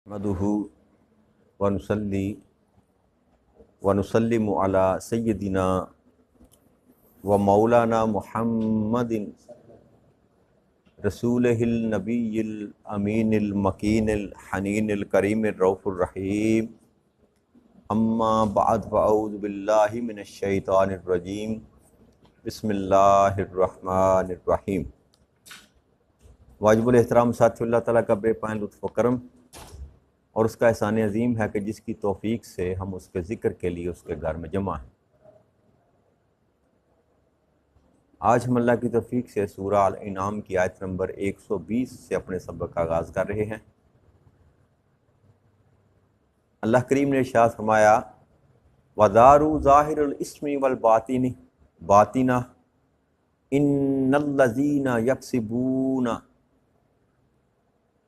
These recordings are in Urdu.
نحمدہ ونصلی ونسلم علی سیدنا و مولانا محمد رسولہ النبی الامین المکین الحنین الکریم الرؤوف الرحیم اما بعد فاعوذ باللہ من الشیطان الرجیم بسم اللہ الرحمن الرحیم۔ واجب الاحترام ساتھی اللہ تعالیٰ کا بے پائن لطف و کرم اور اس کا احسان عظیم ہے کہ جس کی توفیق سے ہم اس کے ذکر کے لیے اس کے گھر میں جمع ہیں۔ آج ہم اللہ کی توفیق سے سورہ الانعام کی آیت نمبر 120 سے اپنے سبق کا آغاز کر رہے ہیں۔ اللہ کریم نے ارشاد فرمایا وَذَارُوا ظَاهِرَ الْإِثْمِ وَالْبَاطِنِ بَاطِنَهُ إِنَّ الَّذِينَ يَكْسِبُونَ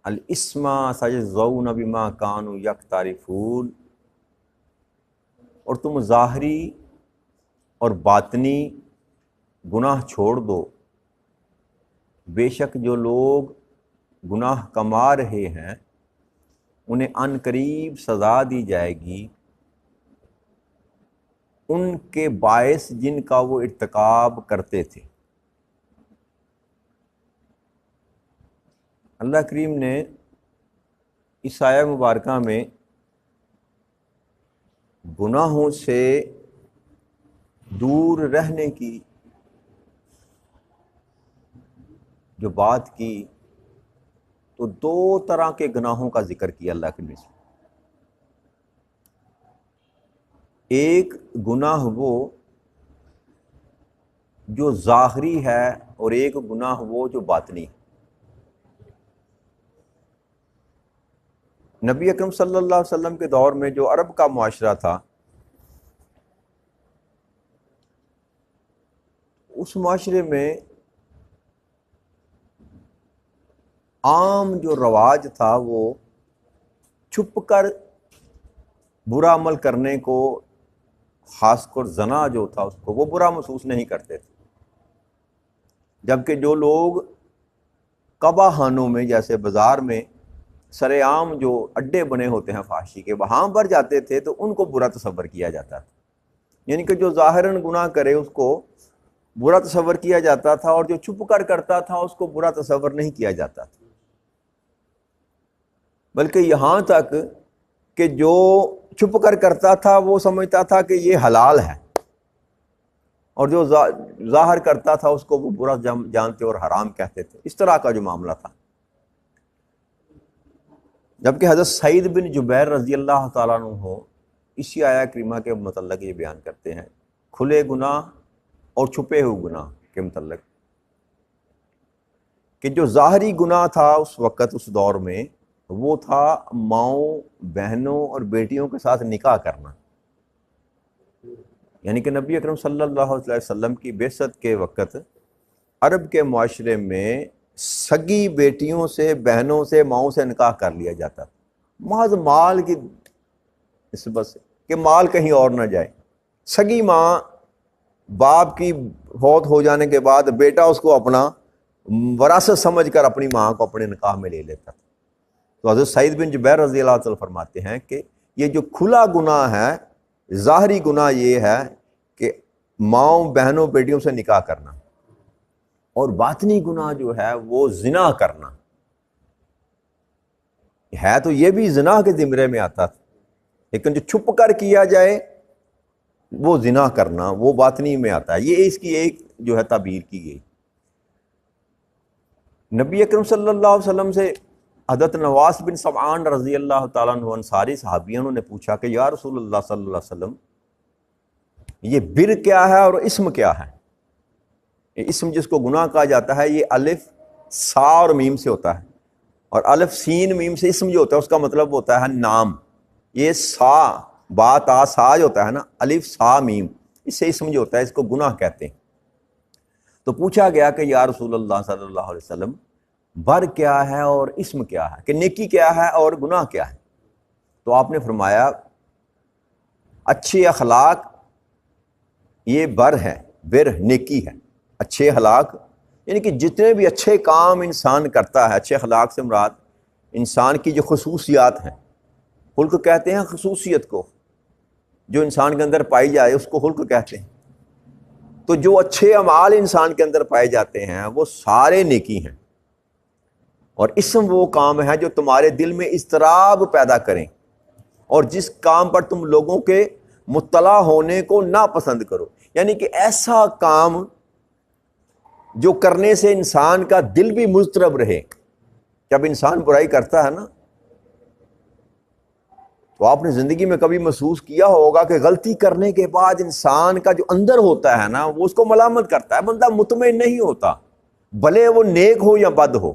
الاسم سیجزون بما کانوا یقترفون، اور تم ظاہری اور باطنی گناہ چھوڑ دو، بے شک جو لوگ گناہ کما رہے ہیں انہیں عن قریب سزا دی جائے گی ان کے باعث جن کا وہ ارتکاب کرتے تھے۔ اللہ کریم نے اس آیہ مبارکہ میں گناہوں سے دور رہنے کی جو بات کی تو دو طرح کے گناہوں کا ذکر کیا اللہ کریم نے۔ ایک گناہ وہ جو ظاہری ہے اور ایک گناہ وہ جو باطنی ہے۔ نبی اکرم صلی اللہ علیہ وسلم کے دور میں جو عرب کا معاشرہ تھا، اس معاشرے میں عام جو رواج تھا وہ چھپ کر برا عمل کرنے کو، خاص کر زنا جو تھا اس کو وہ برا محسوس نہیں کرتے تھے، جبکہ جو لوگ کباخانوں میں جیسے بازار میں سر عام جو اڈے بنے ہوتے ہیں فحاشی کے، وہاں پر جاتے تھے تو ان کو برا تصور کیا جاتا تھا، یعنی کہ جو ظاہراً گناہ کرے اس کو برا تصور کیا جاتا تھا، اور جو چھپ کر کرتا تھا اس کو برا تصور نہیں کیا جاتا تھا، بلکہ یہاں تک کہ جو چھپ کر کرتا تھا وہ سمجھتا تھا کہ یہ حلال ہے، اور جو ظاہر کرتا تھا اس کو وہ برا جانتے اور حرام کہتے تھے۔ اس طرح کا جو معاملہ تھا، جبکہ حضرت سعید بن جبیر رضی اللہ تعالیٰ عنہ اسی آیہ کریمہ کے متعلق یہ بیان کرتے ہیں، کھلے گناہ اور چھپے ہوئے گناہ کے متعلق، کہ جو ظاہری گناہ تھا اس وقت اس دور میں وہ تھا ماؤں، بہنوں اور بیٹیوں کے ساتھ نکاح کرنا، یعنی کہ نبی اکرم صلی اللہ علیہ وسلم کی بعثت کے وقت عرب کے معاشرے میں سگی بیٹیوں سے، بہنوں سے، ماؤں سے نکاح کر لیا جاتا تھا، محض مال کی نسبت سے کہ مال کہیں اور نہ جائے۔ سگی ماں باپ کی فوت ہو جانے کے بعد بیٹا اس کو اپنا وراثت سمجھ کر اپنی ماں کو اپنے نکاح میں لے لیتا تھا۔ تو حضرت سعید بن جبیر رضی اللہ تعالیٰ فرماتے ہیں کہ یہ جو کھلا گناہ ہے، ظاہری گناہ یہ ہے کہ ماؤں، بہنوں، بیٹیوں سے نکاح کرنا، اور باطنی گناہ جو ہے وہ زنا کرنا ہے، تو یہ بھی زنا کے زمرے میں آتا تھا، لیکن جو چھپ کر کیا جائے وہ زنا کرنا وہ باطنی میں آتا ہے۔ یہ اس کی ایک جو ہے تعبیر کی گئی۔ نبی اکرم صلی اللہ علیہ وسلم سے حضرت نواس بن سمعان رضی اللہ تعالیٰ عنہ انصاری صحابی، انہوں نے پوچھا کہ یا رسول اللہ صلی اللہ علیہ وسلم، یہ بر کیا ہے اور اسم کیا ہے؟ اسم جس کو گناہ کہا جاتا ہے یہ الف سا اور میم سے ہوتا ہے، اور الف سین میم سے اسم جو ہوتا ہے اس کا مطلب ہوتا ہے نام۔ یہ سا با تا سا جو ہوتا ہے نا، الف سا میم، اس سے اسم جو ہوتا ہے اس کو گناہ کہتے ہیں۔ تو پوچھا گیا کہ یا رسول اللہ صلی اللہ علیہ وسلم، بر کیا ہے اور اسم کیا ہے، کہ نیکی کیا ہے اور گناہ کیا ہے؟ تو آپ نے فرمایا اچھے اخلاق یہ بر ہے، بر نیکی ہے، اچھے اخلاق یعنی کہ جتنے بھی اچھے کام انسان کرتا ہے، اچھے اخلاق سے مراد انسان کی جو خصوصیات ہیں، خلق کہتے ہیں خصوصیت کو، جو انسان کے اندر پائی جائے اس کو خلق کہتے ہیں۔ تو جو اچھے اعمال انسان کے اندر پائے جاتے ہیں وہ سارے نیکی ہیں، اور اسم وہ کام ہے جو تمہارے دل میں اضطراب پیدا کریں، اور جس کام پر تم لوگوں کے مطلع ہونے کو ناپسند کرو، یعنی کہ ایسا کام جو کرنے سے انسان کا دل بھی مضطرب رہے۔ جب انسان برائی کرتا ہے نا، تو آپ نے زندگی میں کبھی محسوس کیا ہوگا کہ غلطی کرنے کے بعد انسان کا جو اندر ہوتا ہے نا، وہ اس کو ملامت کرتا ہے، بندہ مطمئن نہیں ہوتا، بھلے وہ نیک ہو یا بد ہو۔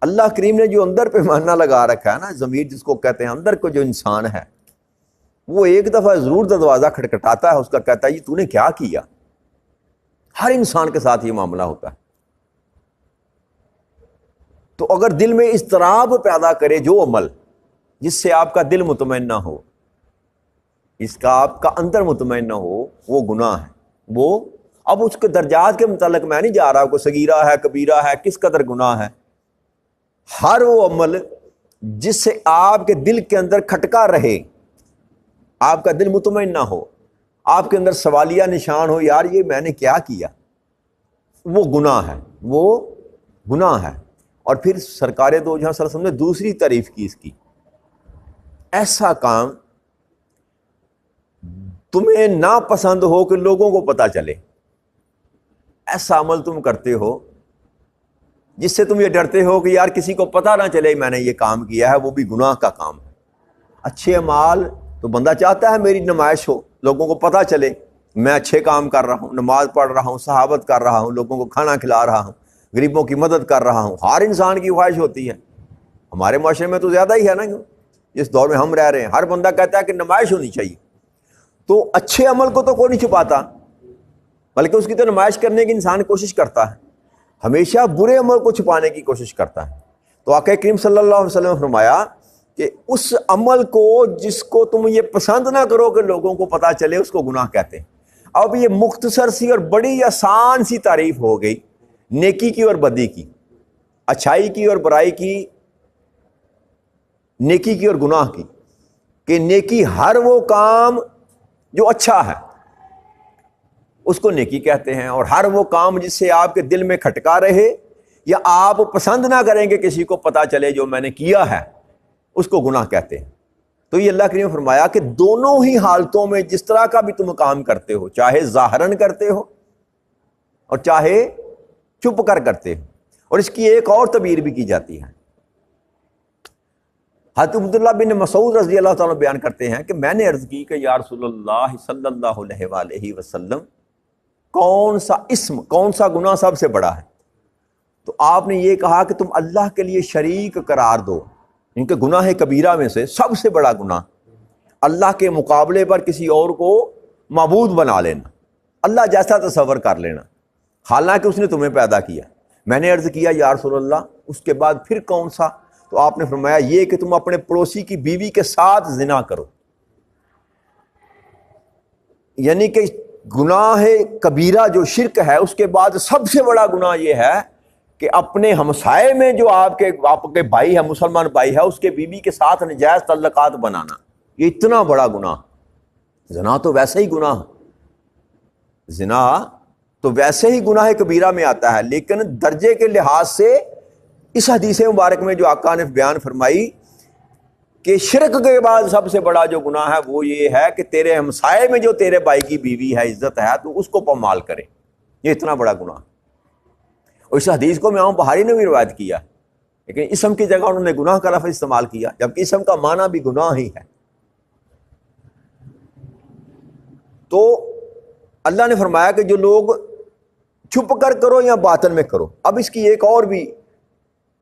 اللہ کریم نے جو اندر پیمانہ لگا رکھا ہے نا، ضمیر جس کو کہتے ہیں، اندر کو جو انسان ہے وہ ایک دفعہ ضرور دروازہ کھٹکھٹاتا ہے، اس کا کہتا ہے یہ تو نے کیا کیا۔ ہر انسان کے ساتھ یہ معاملہ ہوتا ہے۔ تو اگر دل میں اضطراب پیدا کرے جو عمل جس سے آپ کا دل مطمئن نہ ہو، اس کا آپ کا اندر مطمئن نہ ہو، وہ گناہ ہے۔ وہ اب اس کے درجات کے متعلق میں نہیں جا رہا کہ صغیرہ ہے کبیرہ ہے کس قدر گناہ ہے، ہر وہ عمل جس سے آپ کے دل کے اندر کھٹکا رہے، آپ کا دل مطمئن نہ ہو، آپ کے اندر سوالیہ نشان ہو، یار یہ میں نے کیا کیا، وہ گناہ ہے، وہ گناہ ہے۔ اور پھر سرکار دو جہاں صلی اللہ علیہ وسلم نے دوسری تعریف کی اس کی، ایسا کام تمہیں ناپسند ہو کہ لوگوں کو پتہ چلے، ایسا عمل تم کرتے ہو جس سے تم یہ ڈرتے ہو کہ یار کسی کو پتہ نہ چلے میں نے یہ کام کیا ہے، وہ بھی گناہ کا کام ہے۔ اچھے اعمال تو بندہ چاہتا ہے میری نمائش ہو، لوگوں کو پتہ چلے میں اچھے کام کر رہا ہوں، نماز پڑھ رہا ہوں، صحابت کر رہا ہوں، لوگوں کو کھانا کھلا رہا ہوں، غریبوں کی مدد کر رہا ہوں۔ ہر انسان کی خواہش ہوتی ہے، ہمارے معاشرے میں تو زیادہ ہی ہے نا، جس دور میں ہم رہ رہے ہیں ہر بندہ کہتا ہے کہ نمائش ہونی چاہیے۔ تو اچھے عمل کو تو کوئی نہیں چھپاتا، بلکہ اس کی تو نمائش کرنے کی انسان کوشش کرتا ہے، ہمیشہ برے عمل کو چھپانے کی کوشش کرتا ہے۔ تو آقا کریم صلی اللہ علیہ وسلم نے فرمایا کہ اس عمل کو جس کو تم یہ پسند نہ کرو کہ لوگوں کو پتہ چلے، اس کو گناہ کہتے ہیں۔ اب یہ مختصر سی اور بڑی آسان سی تعریف ہو گئی نیکی کی اور بدی کی، اچھائی کی اور برائی کی، نیکی کی اور گناہ کی، کہ نیکی ہر وہ کام جو اچھا ہے اس کو نیکی کہتے ہیں، اور ہر وہ کام جس سے آپ کے دل میں کھٹکا رہے یا آپ پسند نہ کریں کہ کسی کو پتہ چلے جو میں نے کیا ہے، اس کو گناہ کہتے ہیں۔ تو یہ اللہ کریم نے فرمایا کہ دونوں ہی حالتوں میں جس طرح کا بھی تم کام کرتے ہو، چاہے ظاہراً کرتے ہو اور چاہے چھپ کر کرتے ہو، اور اس کی ایک اور تعبیر بھی کی جاتی ہے۔ حضرت عبداللہ بن مسعود رضی اللہ تعالیٰ بیان کرتے ہیں کہ میں نے عرض کی کہ یا رسول اللہ صلی اللہ علیہ وآلہ وسلم، کون سا اسم، کون سا گناہ سب سے بڑا ہے؟ تو آپ نے یہ کہا کہ تم اللہ کے لیے شریک قرار دو، ان کے گناہ کبیرہ میں سے سب سے بڑا گناہ اللہ کے مقابلے پر کسی اور کو معبود بنا لینا، اللہ جیسا تصور کر لینا، حالانکہ اس نے تمہیں پیدا کیا۔ میں نے عرض کیا یا رسول اللہ اس کے بعد پھر کون سا؟ تو آپ نے فرمایا یہ کہ تم اپنے پڑوسی کی بیوی کے ساتھ زنا کرو، یعنی کہ گناہ کبیرہ جو شرک ہے اس کے بعد سب سے بڑا گناہ یہ ہے کہ اپنے ہمسائے میں جو آپ کے بھائی ہے، مسلمان بھائی ہے، اس کے بیوی کے ساتھ نجائز تعلقات بنانا، یہ اتنا بڑا گناہ۔ زنا تو ویسے ہی گناہ، زنا تو ویسے ہی گناہ کبیرہ میں آتا ہے، لیکن درجے کے لحاظ سے اس حدیث مبارک میں جو آقا نے بیان فرمائی کہ شرک کے بعد سب سے بڑا جو گناہ ہے وہ یہ ہے کہ تیرے ہمسائے میں جو تیرے بھائی کی بیوی ہے، عزت ہے، تو اس کو پامال کرے، یہ اتنا بڑا گناہ۔ اور اس حدیث کو امام بخاری نے بھی روایت کیا، لیکن اسم کی جگہ انہوں نے گناہ کا لفظ استعمال کیا، جبکہ اسم کا معنی بھی گناہ ہی ہے۔ تو اللہ نے فرمایا کہ جو لوگ چھپ کر کرو یا باطن میں کرو۔ اب اس کی ایک اور بھی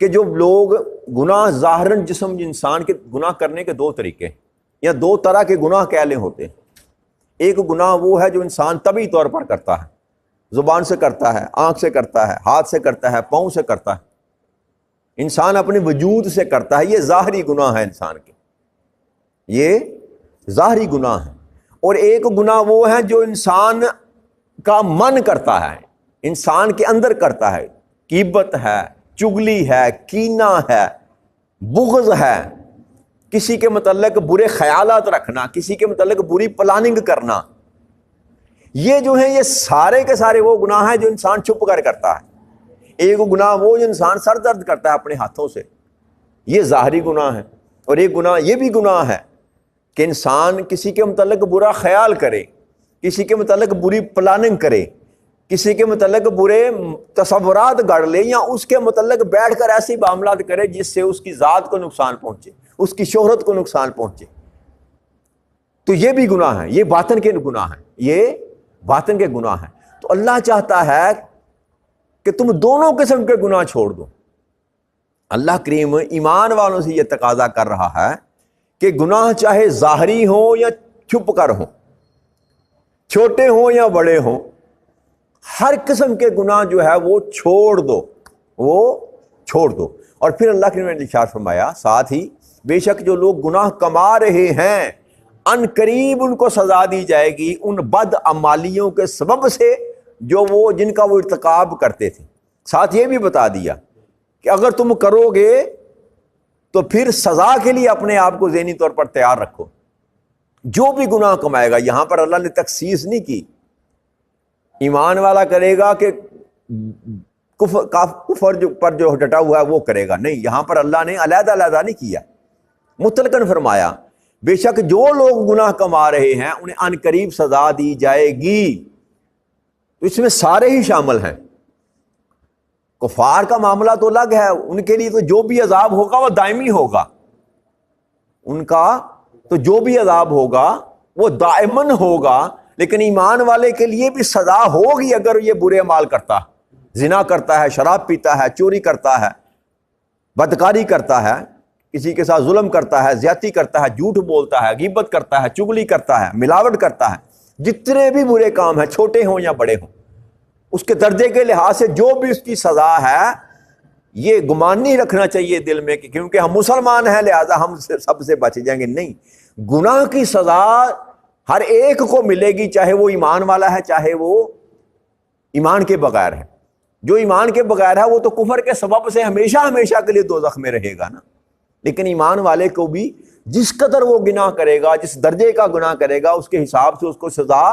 کہ جو لوگ گناہ ظاہراً جسم انسان کے گناہ کرنے کے دو طریقے یا دو طرح کے گناہ کہہ لیں ہوتے ہیں۔ ایک گناہ وہ ہے جو انسان طبعی طور پر کرتا ہے، زبان سے کرتا ہے، آنکھ سے کرتا ہے، ہاتھ سے کرتا ہے، پاؤں سے کرتا ہے، انسان اپنے وجود سے کرتا ہے، یہ ظاہری گناہ ہے انسان کے، یہ ظاہری گناہ ہے۔ اور ایک گناہ وہ ہے جو انسان کا من کرتا ہے، انسان کے اندر کرتا ہے، غیبت ہے، چگلی ہے، کینہ ہے، بغض ہے، کسی کے متعلق برے خیالات رکھنا، کسی کے متعلق بری پلاننگ کرنا، یہ جو ہیں یہ سارے کے سارے وہ گناہ ہیں جو انسان چھپ کر کرتا ہے۔ ایک گناہ وہ جو انسان سر درد کرتا ہے اپنے ہاتھوں سے، یہ ظاہری گناہ ہے، اور ایک گناہ یہ بھی گناہ ہے کہ انسان کسی کے متعلق برا خیال کرے، کسی کے متعلق بری پلاننگ کرے، کسی کے متعلق برے تصورات گڑھ لے، یا اس کے متعلق بیٹھ کر ایسی معاملات کرے جس سے اس کی ذات کو نقصان پہنچے، اس کی شہرت کو نقصان پہنچے، تو یہ بھی گناہ ہے، یہ باطن کے گناہ ہیں، یہ باطن کے گناہ ہیں۔ تو اللہ چاہتا ہے کہ تم دونوں قسم کے گناہ چھوڑ دو۔ اللہ کریم ایمان والوں سے یہ تقاضا کر رہا ہے کہ گناہ چاہے ظاہری ہوں یا چھپ کر ہوں، چھوٹے ہوں یا بڑے ہوں، ہر قسم کے گناہ جو ہے وہ چھوڑ دو، وہ چھوڑ دو۔ اور پھر اللہ کریم نے ارشاد فرمایا ساتھ ہی، بے شک جو لوگ گناہ کما رہے ہیں ان قریب ان کو سزا دی جائے گی ان بد اعمالیوں کے سبب سے جو وہ جن کا وہ ارتکاب کرتے تھے۔ ساتھ یہ بھی بتا دیا کہ اگر تم کرو گے تو پھر سزا کے لیے اپنے آپ کو ذہنی طور پر تیار رکھو۔ جو بھی گناہ کمائے گا، یہاں پر اللہ نے تخصیص نہیں کی، ایمان والا کرے گا کہ کفر جو پر جو ڈٹا ہوا ہے وہ کرے گا، نہیں، یہاں پر اللہ نے علیحدہ علیحدہ نہیں کیا، مطلقاً فرمایا بے شک جو لوگ گناہ کما رہے ہیں انہیں ان قریب سزا دی جائے گی۔ تو اس میں سارے ہی شامل ہیں۔ کفار کا معاملہ تو الگ ہے، ان کے لیے تو جو بھی عذاب ہوگا وہ دائمی ہوگا، ان کا تو جو بھی عذاب ہوگا وہ دائمن ہوگا، لیکن ایمان والے کے لیے بھی سزا ہوگی اگر یہ برے اعمال کرتا ہے، زنا کرتا ہے، شراب پیتا ہے، چوری کرتا ہے، بدکاری کرتا ہے، کسی کے ساتھ ظلم کرتا ہے، زیادتی کرتا ہے، جھوٹ بولتا ہے، غیبت کرتا ہے، چغلی کرتا ہے، ملاوٹ کرتا ہے، جتنے بھی برے کام ہیں چھوٹے ہوں یا بڑے ہوں، اس کے درجے کے لحاظ سے جو بھی اس کی سزا ہے، یہ گمان نہیں رکھنا چاہیے دل میں کہ کیونکہ ہم مسلمان ہیں لہذا ہم سب سے بچ جائیں گے، نہیں، گناہ کی سزا ہر ایک کو ملے گی، چاہے وہ ایمان والا ہے چاہے وہ ایمان کے بغیر ہے۔ جو ایمان کے بغیر ہے وہ تو کفر کے سبب سے ہمیشہ ہمیشہ کے لیے دوزخ میں رہے گا نا، لیکن ایمان والے کو بھی جس قدر وہ گناہ کرے گا، جس درجے کا گناہ کرے گا، اس کے حساب سے اس کو سزا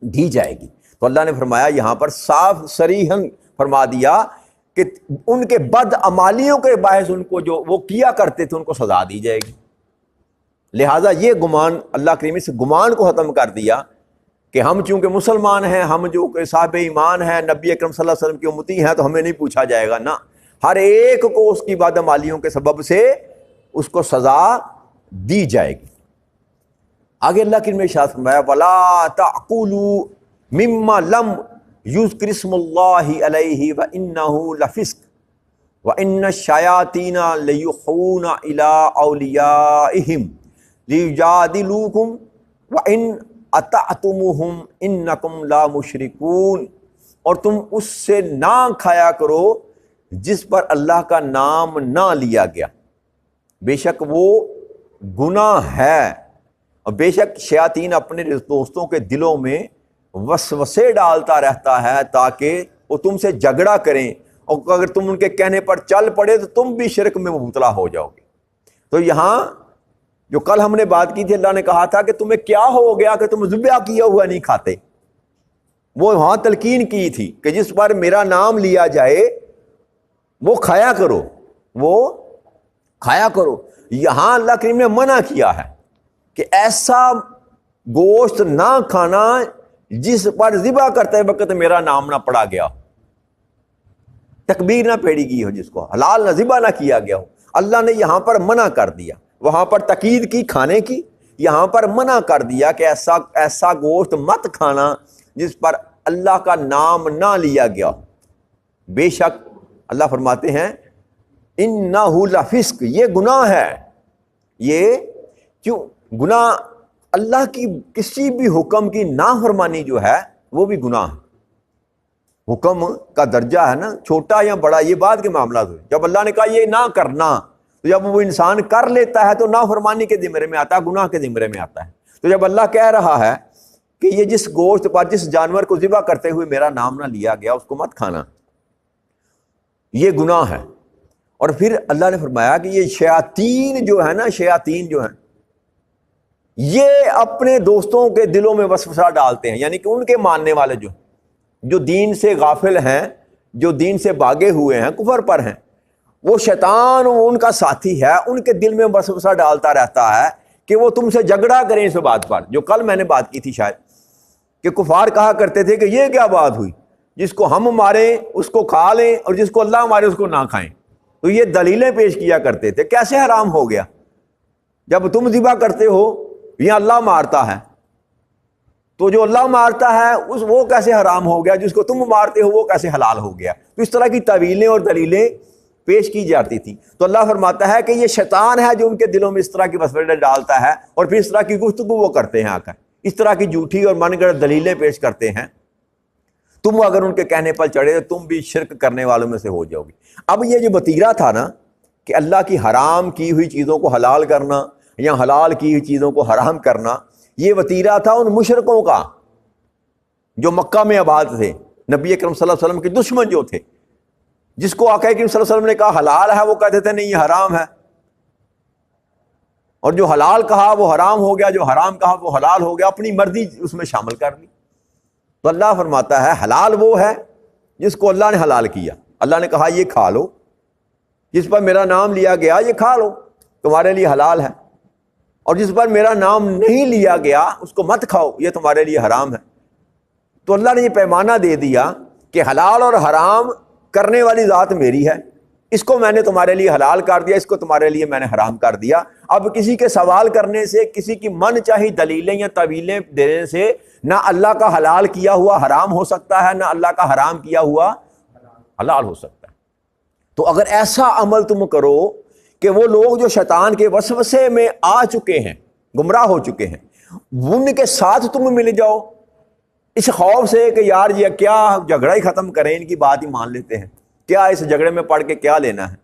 دی جائے گی۔ تو اللہ نے فرمایا یہاں پر صاف صریحاً فرما دیا کہ ان کے بد عمالیوں کے باعث ان کو جو وہ کیا کرتے تھے ان کو سزا دی جائے گی۔ لہٰذا یہ گمان، اللہ کریم سے گمان کو ختم کر دیا کہ ہم چونکہ مسلمان ہیں، ہم جو کہ صاحب ایمان ہیں، نبی اکرم صلی اللہ علیہ وسلم کی امتی ہیں، تو ہمیں نہیں پوچھا جائے گا، نہ، ہر ایک کو اس کی بد عمالیوں کے سبب سے اس کو سزا دی جائے گی۔ آگے اللہ کی ارشاد فرمایا وَلَا تَأْكُلُوا مِمَّا لَمْ يُذْكَرِ اسْمُ اللَّهِ عَلَيْهِ وَإِنَّهُ لَفِسْقٌ وَإِنَّ الشَّيَاطِينَ لَيُوحُونَ إِلَىٰ أَوْلِيَائِهِمْ لِيُجَادِلُوكُمْ وَإِنْ أَطَعْتُمُوهُمْ إِنَّكُمْ لَا مُشْرِكُونَ، اور تم اس سے نہ کھایا کرو جس پر اللہ کا نام نہ لیا گیا، بے شک وہ گناہ ہے، اور بے شک شیاطین اپنے دوستوں کے دلوں میں وسوسے ڈالتا رہتا ہے تاکہ وہ تم سے جھگڑا کریں، اور اگر تم ان کے کہنے پر چل پڑے تو تم بھی شرک میں مبتلا ہو جاؤ گے۔ تو یہاں جو کل ہم نے بات کی تھی، اللہ نے کہا تھا کہ تمہیں کیا ہو گیا کہ تم ذبح کیا ہوا نہیں کھاتے، وہ وہاں تلقین کی تھی کہ جس پر میرا نام لیا جائے وہ کھایا کرو، وہ کھایا کرو۔ یہاں اللہ کریم نے منع کیا ہے کہ ایسا گوشت نہ کھانا جس پر ذبح کرتے وقت میرا نام نہ پڑا گیا ہو، تکبیر نہ پھیڑی گئی ہو، جس کو حلال نہ ذبح نہ کیا گیا ہو، اللہ نے یہاں پر منع کر دیا۔ وہاں پر تاکید کی کھانے کی، یہاں پر منع کر دیا کہ ایسا گوشت مت کھانا جس پر اللہ کا نام نہ لیا گیا ہو۔ بے شک اللہ فرماتے ہیں اِنَّهُ لَفِسْقٌ، یہ گناہ ہے۔ یہ کیوں گناہ؟ اللہ کی کسی بھی حکم کی نافرمانی جو ہے وہ بھی گناہ ہے۔ حکم کا درجہ ہے نا، چھوٹا یا بڑا، یہ بات کے معاملات ہوئے۔ جب اللہ نے کہا یہ نہ کرنا، تو جب وہ انسان کر لیتا ہے تو نافرمانی کے زمرے میں آتا ہے، گناہ کے زمرے میں آتا ہے۔ تو جب اللہ کہہ رہا ہے کہ یہ جس گوشت پر جس جانور کو ذبح کرتے ہوئے میرا نام نہ لیا گیا اس کو مت کھانا، یہ گناہ ہے۔ اور پھر اللہ نے فرمایا کہ یہ شیاطین جو ہے نا، شیاطین جو ہیں یہ اپنے دوستوں کے دلوں میں وسوسہ ڈالتے ہیں، یعنی کہ ان کے ماننے والے جو دین سے غافل ہیں، جو دین سے بھاگے ہوئے ہیں، کفر پر ہیں، وہ شیطان ان کا ساتھی ہے، ان کے دل میں وسوسہ ڈالتا رہتا ہے کہ وہ تم سے جھگڑا کریں اس بات پر، جو کل میں نے بات کی تھی شاید، کہ کفار کہا کرتے تھے کہ یہ کیا بات ہوئی، جس کو ہم ماریں اس کو کھا لیں اور جس کو اللہ مارے اس کو نہ کھائیں۔ تو یہ دلیلیں پیش کیا کرتے تھے، کیسے حرام ہو گیا؟ جب تم ذبح کرتے ہو یا اللہ مارتا ہے، تو جو اللہ مارتا ہے وہ کیسے حرام ہو گیا، جس کو تم مارتے ہو وہ کیسے حلال ہو گیا؟ تو اس طرح کی تعویلیں اور دلیلیں پیش کی جاتی تھی۔ تو اللہ فرماتا ہے کہ یہ شیطان ہے جو ان کے دلوں میں اس طرح کی وسوسے ڈالتا ہے، اور پھر اس طرح کی گفتگو وہ کرتے ہیں، آ کر اس طرح کی جھوٹی اور من گڑھ دلیلیں پیش کرتے ہیں۔ تم اگر ان کے کہنے پر چڑھے تو تم بھی شرک کرنے والوں میں سے ہو جاؤ گے۔ اب یہ جو وتیرہ تھا نا کہ اللہ کی حرام کی ہوئی چیزوں کو حلال کرنا یا حلال کی ہوئی چیزوں کو حرام کرنا، یہ وتیرہ تھا ان مشرکوں کا جو مکہ میں آباد تھے، نبی اکرم صلی اللہ علیہ وسلم کے دشمن جو تھے، جس کو آقا کریم صلی اللہ علیہ وسلم نے کہا حلال ہے وہ کہتے تھے نہیں یہ حرام ہے، اور جو حلال کہا وہ حرام ہو گیا، جو حرام کہا وہ حلال ہو گیا، اپنی مرضی اس میں شامل کر لی۔ تو اللہ فرماتا ہے حلال وہ ہے جس کو اللہ نے حلال کیا، اللہ نے کہا یہ کھا لو، جس پر میرا نام لیا گیا یہ کھا لو، تمہارے لیے حلال ہے، اور جس پر میرا نام نہیں لیا گیا اس کو مت کھاؤ، یہ تمہارے لیے حرام ہے۔ تو اللہ نے یہ پیمانہ دے دیا کہ حلال اور حرام کرنے والی ذات میری ہے، اس کو میں نے تمہارے لیے حلال کر دیا، اس کو تمہارے لیے میں نے حرام کر دیا۔ اب کسی کے سوال کرنے سے، کسی کی من چاہی دلیلیں یا تعویلیں دینے سے نہ اللہ کا حلال کیا ہوا حرام ہو سکتا ہے، نہ اللہ کا حرام کیا ہوا حلال ہو سکتا ہے۔ تو اگر ایسا عمل تم کرو کہ وہ لوگ جو شیطان کے وسوسے میں آ چکے ہیں، گمراہ ہو چکے ہیں، ان کے ساتھ تم مل جاؤ اس خوف سے کہ یار یہ کیا جھگڑا ہی ختم کریں، ان کی بات ہی مان لیتے ہیں، کیا اس جھگڑے میں پڑھ کے کیا لینا ہے،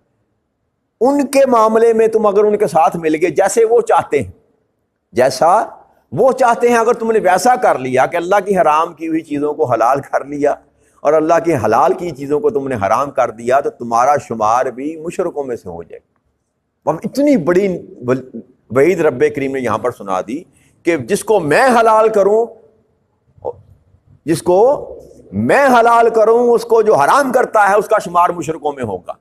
ان کے معاملے میں تم اگر ان کے ساتھ مل گئے جیسے وہ چاہتے ہیں، جیسا وہ چاہتے ہیں، اگر تم نے ویسا کر لیا کہ اللہ کی حرام کی ہوئی چیزوں کو حلال کر لیا اور اللہ کی حلال کی چیزوں کو تم نے حرام کر دیا، تو تمہارا شمار بھی مشرکوں میں سے ہو جائے گا۔ اب اتنی بڑی وعید رب کریم نے یہاں پر سنا دی کہ جس کو میں حلال کروں، جس کو میں حلال کروں اس کو جو حرام کرتا ہے اس کا شمار مشرکوں میں ہوگا،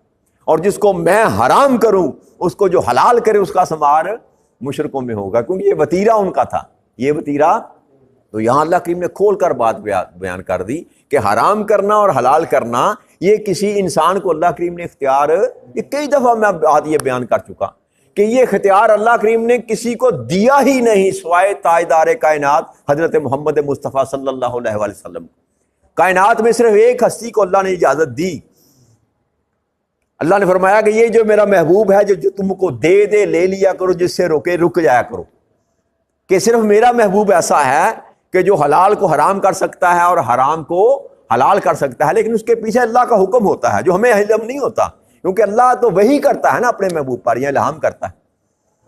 اور جس کو میں حرام کروں اس کو جو حلال کرے اس کا شمار مشرکوں میں ہوگا، کیونکہ یہ وتیرہ ان کا تھا، یہ وتیرہ۔ تو یہاں اللہ کریم نے کھول کر بات بیان کر دی کہ حرام کرنا اور حلال کرنا یہ کسی انسان کو اللہ کریم نے اختیار، یہ کئی دفعہ میں بات یہ بیان کر چکا کہ یہ اختیار اللہ کریم نے کسی کو دیا ہی نہیں سوائے تاجدار کائنات حضرت محمد مصطفیٰ صلی اللہ علیہ وآلہ وسلم۔ کائنات میں صرف ایک ہستی کو اللہ نے اجازت دی، اللہ نے فرمایا کہ یہ جو میرا محبوب ہے جو تم کو دے لے لیا کرو، جس سے روکے رک جایا کرو، کہ صرف میرا محبوب ایسا ہے کہ جو حلال کو حرام کر سکتا ہے اور حرام کو حلال کر سکتا ہے، لیکن اس کے پیچھے اللہ کا حکم ہوتا ہے جو ہمیں علم نہیں ہوتا، کیونکہ اللہ تو وہی کرتا ہے نا اپنے محبوب پر، یہ الہام کرتا ہے۔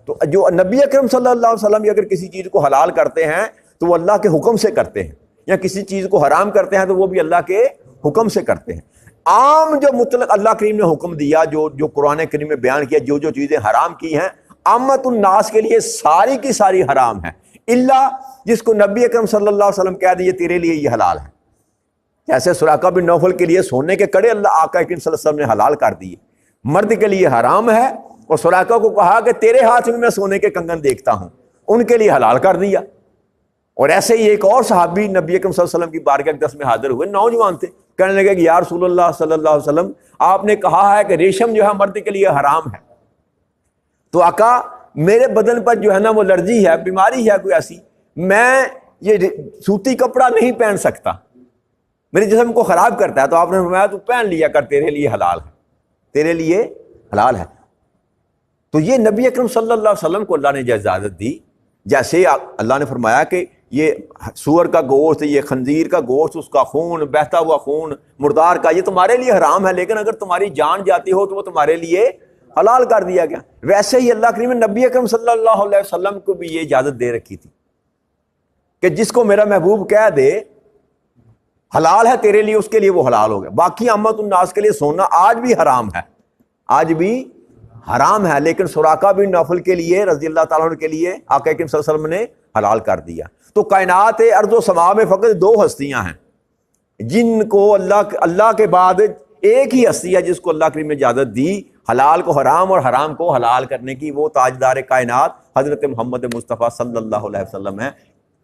تو جو نبی اکرم صلی اللہ علیہ وسلم اگر کسی چیز کو حلال کرتے ہیں تو وہ اللہ کے حکم سے کرتے ہیں، یا کسی چیز کو حرام کرتے ہیں تو وہ بھی اللہ کے حکم سے کرتے ہیں۔ عام جو مطلق اللہ کریم نے حکم دیا، جو قرآن کریم میں بیان کیا، جو چیزیں حرام کی ہیں عامت الناس کے لیے ساری کی ساری حرام ہے، الا جس کو نبی اکرم صلی اللہ علیہ وسلم کہہ دیے تیرے لیے یہ حلال ہے۔ جیسے سراقہ بن نوفل کے لیے سونے کے کڑے اللہ آقا کریم صلی اللہ علیہ وسلم نے حلال کر دیے، مرد کے لیے حرام ہے، اور سراقہ کو کہا کہ تیرے ہاتھ میں صونے کے کنگن دیکھتا ہوں، ان کے لیے حلال کر دیا۔ اور ایسے ہی ایک اور صحابی نبی اکرم صلی اللہ علیہ وسلم کی بارگاہ اقدس میں حاضر ہوئے، نوجوان تھے، کہنے لگے کہ یا رسول اللہ صلی اللہ علیہ وسلم آپ نے کہا ہے کہ ریشم جو ہے مرد کے لیے حرام ہے، تو آقا میرے بدن پر جو ہے نا وہ الرجی ہے، بیماری ہے کوئی ایسی، میں یہ سوتی کپڑا نہیں پہن سکتا، میرے جسم کو خراب کرتا ہے۔ تو آپ نے فرمایا تو پہن لیا کر، تیرے لیے حلال ہے، تیرے لیے حلال ہے۔ تو یہ نبی اکرم صلی اللہ علیہ وسلم کو اللہ نے اجازت دی، جیسے اللہ نے فرمایا کہ یہ سور کا گوشت، یہ خنزیر کا گوشت، اس کا خون، بہتا ہوا خون مردار کا، یہ تمہارے لیے حرام ہے، لیکن اگر تمہاری جان جاتی ہو تو وہ تمہارے لیے حلال کر دیا گیا۔ ویسے ہی اللہ کریم نے نبی اکرم صلی اللہ علیہ وسلم کو بھی یہ اجازت دے رکھی تھی کہ جس کو میرا محبوب کہہ دے حلال ہے تیرے لیے، اس کے لیے وہ حلال ہو گیا۔ باقی امت الناس کے لیے سونا آج بھی حرام ہے، آج بھی حرام ہے، لیکن سراقہ بن نوفل کے لیے رضی اللہ تعالیٰ عنہ کے لیے آقا کریم صلی اللہ علیہ وسلم نے حلال کر دیا۔ تو کائنات ارض و سما میں فقط دو ہستیاں ہیں جن کو اللہ کے بعد ایک ہی ہستی ہے جس کو اللہ کریم نے اجازت دی حلال کو حرام اور حرام کو حلال کرنے کی، وہ تاجدار کائنات حضرت محمد مصطفیٰ صلی اللہ علیہ وسلم ہے۔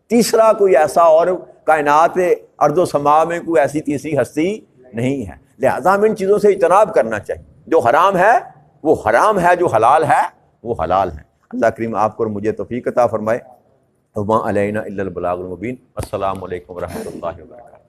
تیسرا کوئی ایسا اور کائنات ارض و سما میں کوئی ایسی تیسری ہستی نہیں ہے، لہذا ہمیں ان چیزوں سے اجتناب کرنا چاہیے۔ جو حرام ہے وہ حرام ہے، جو حلال ہے وہ حلال ہے۔ اللہ کریم آپ کو اور مجھے توفیق عطا فرمائے۔ وما علینا الا البلاغ المبین۔ السلام علیکم ورحمۃ اللہ وبرکاتہ۔